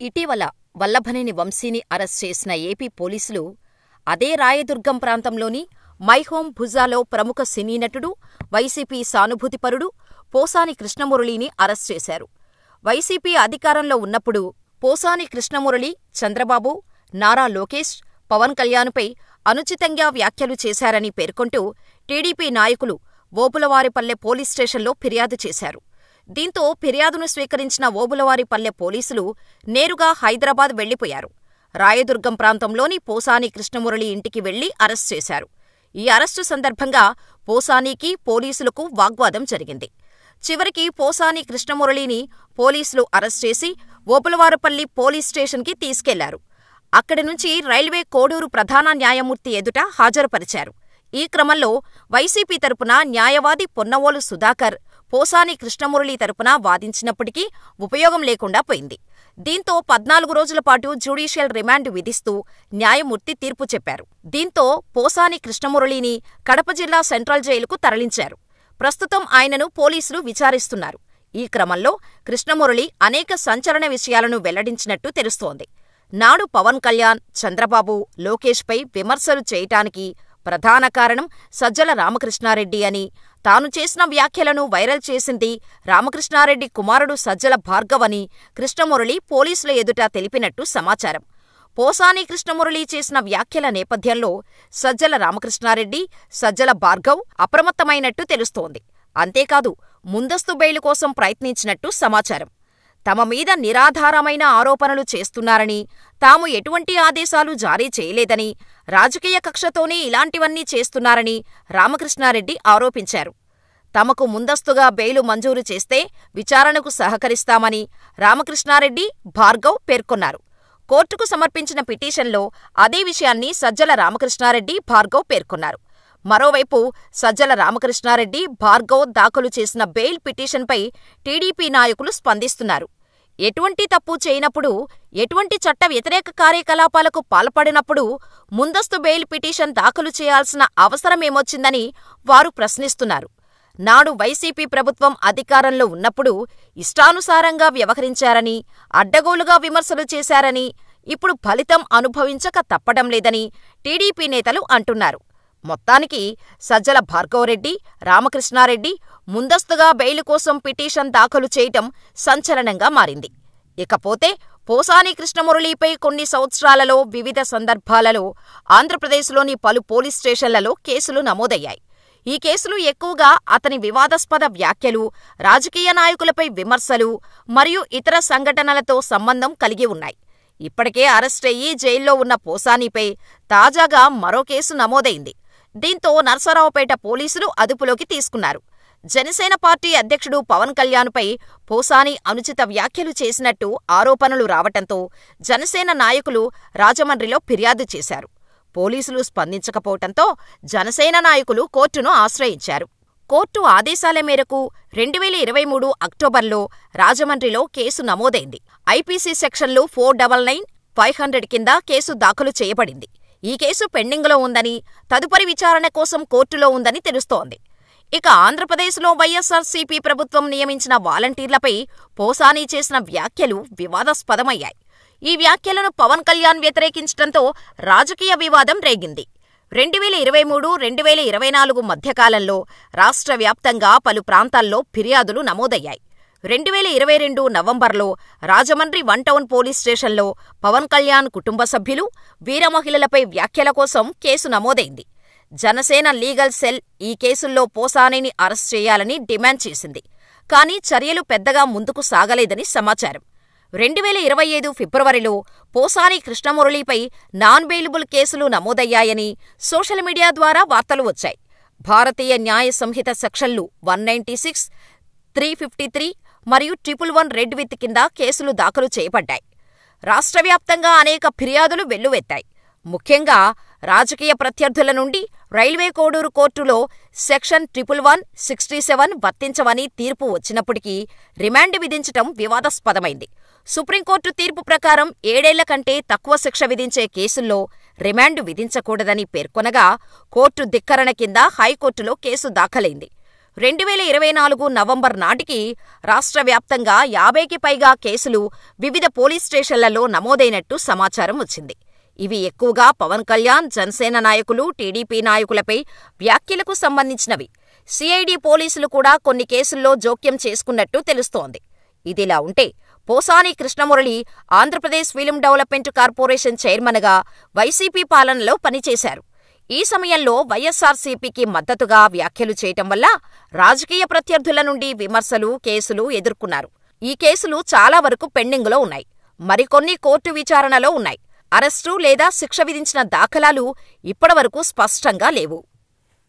ఇటీవల వల్లభనేని వంశీని అరెస్ట్ చేసిన ఏపీ పోలీసులు అదే రాయదుర్గం ప్రాంతంలోని మై హోమ్ భుజాలో ప్రముఖ సినీ నటుడు, వైసీపీ సానుభూతిపరుడు పోసాని కృష్ణమురళిని అరెస్ట్ చేశారు. వైసీపీ అధికారంలో ఉన్నప్పుడు పోసాని కృష్ణమురళి చంద్రబాబు, నారా లోకేష్, పవన్ కళ్యాణ్పై అనుచితంగా వ్యాఖ్యలు చేశారని పేర్కొంటూ టీడీపీ నాయకులు ఓబుళవారిపల్లె పోలీస్ స్టేషన్లో ఫిర్యాదు చేశారు. దీంతో ఫిర్యాదును స్వీకరించిన ఓబుళవారిపల్లె పోలీసులు నేరుగా హైదరాబాద్ వెళ్లిపోయారు. రాయదుర్గం ప్రాంతంలోని పోసాని కృష్ణమురళి ఇంటికి వెళ్లి అరెస్ట్ చేశారు. ఈ అరెస్టు సందర్భంగా పోసానీకి, పోలీసులకు వాగ్వాదం జరిగింది. చివరికి పోసాని కృష్ణమురళిని పోలీసులు అరెస్ట్ చేసి ఓబుళవారిపల్లి పోలీస్ స్టేషన్కి తీసుకెళ్లారు. అక్కడి నుంచి రైల్వే కోడూరు ప్రధాన న్యాయమూర్తి ఎదుట హాజరుపరిచారు. ఈ క్రమంలో వైసీపీ తరపున న్యాయవాది పొన్నవోలు సుధాకర్ పోసాని కృష్ణమురళి తరపున వాదించినప్పటికీ ఉపయోగం లేకుండా పోయింది. దీంతో 14 రోజుల పాటు జ్యుడీషియల్ రిమాండ్ విధిస్తూ న్యాయమూర్తి తీర్పు చెప్పారు. దీంతో పోసాని కృష్ణమురళిని కడప జిల్లా సెంట్రల్ జైలుకు తరలించారు. ప్రస్తుతం ఆయనను పోలీసులు విచారిస్తున్నారు. ఈ క్రమంలో కృష్ణమురళి అనేక సంచలన విషయాలను వెల్లడించినట్టు తెలుస్తోంది. నాడు పవన్ కళ్యాణ్, చంద్రబాబు, లోకేష్పై విమర్శలు చేయటానికి ప్రధాన కారణం సజ్జల రామకృష్ణారెడ్డి అని, తాను చేసిన వ్యాఖ్యలను వైరల్ చేసింది రామకృష్ణారెడ్డి కుమారుడు సజ్జల భార్గవ్ అని కృష్ణమురళి పోలీసుల ఎదుట తెలిపినట్టు సమాచారం. పోసాని కృష్ణమురళి చేసిన వ్యాఖ్యల నేపథ్యంలో సజ్జల రామకృష్ణారెడ్డి, సజ్జల భార్గవ్ అప్రమత్తమైనట్టు తెలుస్తోంది. అంతేకాదు, ముందస్తు బెయిలు కోసం ప్రయత్నించినట్టు సమాచారం. తమ మీద నిరాధారమైన ఆరోపణలు చేస్తున్నారని, తాము ఎటువంటి ఆదేశాలు జారీ చేయలేదని, రాజకీయ కక్షతోనే ఇలాంటివన్నీ చేస్తున్నారని రామకృష్ణారెడ్డి ఆరోపించారు. తమకు ముందస్తుగా బెయిలు మంజూరు చేస్తే విచారణకు సహకరిస్తామని రామకృష్ణారెడ్డి, భార్గవ్ పేర్కొన్నారు. కోర్టుకు సమర్పించిన పిటిషన్లో అదే విషయాన్ని సజ్జల రామకృష్ణారెడ్డి, భార్గవ్ పేర్కొన్నారు. మరోవైపు సజ్జల రామకృష్ణారెడ్డి, భార్గవ్ దాఖలు చేసిన బెయిల్ పిటిషన్పై టీడీపీ నాయకులు స్పందిస్తున్నారు. ఎటువంటి తప్పు చేయనప్పుడు, ఎటువంటి చట్ట వ్యతిరేక కార్యకలాపాలకు పాల్పడినప్పుడు ముందస్తు బెయిల్ పిటిషన్ దాఖలు చేయాల్సిన అవసరమేమొచ్చిందని వారు ప్రశ్నిస్తున్నారు. నాడు వైసీపీ ప్రభుత్వం అధికారంలో ఉన్నప్పుడు ఇష్టానుసారంగా వ్యవహరించారని, అడ్డగోలుగా విమర్శలు చేశారని, ఇప్పుడు ఫలితం అనుభవించక తప్పడం లేదని టీడీపీ నేతలు అంటున్నారు. మొత్తానికి సజ్జల భార్గవరెడ్డి, రామకృష్ణారెడ్డి ముందస్తుగా బెయిలు కోసం పిటిషన్ దాఖలు చేయటం సంచలనంగా మారింది. ఇకపోతే పోసాని కృష్ణమురళిపై కొన్ని సంవత్సరాలలో వివిధ సందర్భాలలో ఆంధ్రప్రదేశ్లోని పలు పోలీస్ స్టేషన్లలో కేసులు నమోదయ్యాయి. ఈ కేసులు ఎక్కువగా అతని వివాదాస్పద వ్యాఖ్యలు, రాజకీయ నాయకులపై విమర్శలు మరియు ఇతర సంఘటనలతో సంబంధం కలిగి ఉన్నాయి. ఇప్పటికే అరెస్టయ్యి జైల్లో ఉన్న పోసానిపై తాజాగా మరో కేసు నమోదైంది. దీంతో నర్సరావుపేట పోలీసులు అదుపులోకి తీసుకున్నారు. జనసేన పార్టీ అధ్యక్షుడు పవన్ కళ్యాణ్పై పోసాని అనుచిత వ్యాఖ్యలు చేసినట్టు ఆరోపణలు రావటంతో జనసేన నాయకులు రాజమండ్రిలో ఫిర్యాదు చేశారు. పోలీసులు స్పందించకపోవటంతో జనసేన నాయకులు కోర్టును ఆశ్రయించారు. కోర్టు ఆదేశాల మేరకు 2023 అక్టోబర్లో రాజమండ్రిలో కేసు నమోదైంది. ఐపీసీ సెక్షన్లు 499, 500 కింద కేసు దాఖలు చేయబడింది. ఈ కేసు పెండింగ్లో ఉందని, తదుపరి విచారణ కోసం కోర్టులో ఉందని తెలుస్తోంది. ఇక ఆంధ్రప్రదేశ్లో వైఎస్సార్సీపీ ప్రభుత్వం నియమించిన వాలంటీర్లపై పోసాని చేసిన వ్యాఖ్యలు వివాదాస్పదమయ్యాయి. ఈ వ్యాఖ్యలను పవన్ కళ్యాణ్ వ్యతిరేకించడంతో రాజకీయ వివాదం రేగింది. 2023, 2024 మధ్యకాలంలో రాష్ట్ర వ్యాప్తంగా పలు ప్రాంతాల్లో ఫిర్యాదులు నమోదయ్యాయి. 2022 నవంబర్లో రాజమండ్రి 1 టౌన్ పోలీస్ స్టేషన్లో పవన్ కళ్యాణ్ కుటుంబ సభ్యులు, వీర మహిళలపై వ్యాఖ్యల కోసం కేసు నమోదైంది. జనసేన లీగల్ సెల్ ఈ కేసుల్లో పోసానిని అరెస్ట్ చేయాలని డిమాండ్ చేసింది. కానీ చర్యలు పెద్దగా ముందుకు సాగలేదని సమాచారం. 2025 ఫిబ్రవరిలో పోసాని కృష్ణమురళిపై నాన్ బెయిలబుల్ కేసులు నమోదయ్యాయని సోషల్ మీడియా ద్వారా వార్తలు వచ్చాయి. భారతీయ న్యాయ సంహిత సెక్షన్లు 196, 353 మరియు 111 రెడ్ విత్ కింద కేసులు దాఖలు చేయబడ్డాయి. రాష్ట్ర వ్యాప్తంగా అనేక ఫిర్యాదులు వెల్లువెత్తాయి. ముఖ్యంగా రాజకీయ ప్రత్యర్థుల నుండి రైల్వే కోడూరు కోర్టులో సెక్షన్ 111, 67 వర్తించవని తీర్పు వచ్చినప్పటికీ రిమాండ్ విధించటం వివాదాస్పదమైంది. సుప్రీంకోర్టు తీర్పు ప్రకారం 7 ఏళ్ల కంటే తక్కువ శిక్ష విధించే కేసుల్లో రిమాండ్ విధించకూడదని పేర్కొనగా కోర్టు ధిక్కరణ కింద హైకోర్టులో కేసు దాఖలైంది. 2024 నవంబర్ నాటికి రాష్ట్ర వ్యాప్తంగా 50కి పైగా కేసులు వివిధ పోలీస్ స్టేషన్లలో నమోదైనట్టు సమాచారం వచ్చింది. ఇవి ఎక్కువగా పవన్ కళ్యాణ్, జనసేన నాయకులు, టీడీపీ నాయకులపై వ్యాఖ్యలకు సంబంధించినవి. సిఐడి పోలీసులు కూడా కొన్ని కేసుల్లో జోక్యం చేసుకున్నట్టు తెలుస్తోంది. ఇదిలా ఉంటే Posani Krishnamurali Andhra Pradesh film development corporation చైర్మన్గా వైసీపీ పాలనలో పనిచేశారు. ఈ సమయంలో వైఎస్సార్సీపీకి మద్దతుగా వ్యాఖ్యలు చేయటం వల్ల రాజకీయ ప్రత్యర్థుల నుండి విమర్శలు, కేసులు ఎదుర్కొన్నారు. ఈ కేసులు చాలా వరకు పెండింగులో ఉన్నాయి. మరికొన్ని కోర్టు విచారణలో ఉన్నాయి. అరెస్టు లేదా శిక్ష విధించిన దాఖలాలు ఇప్పటివరకు స్పష్టంగా లేవు.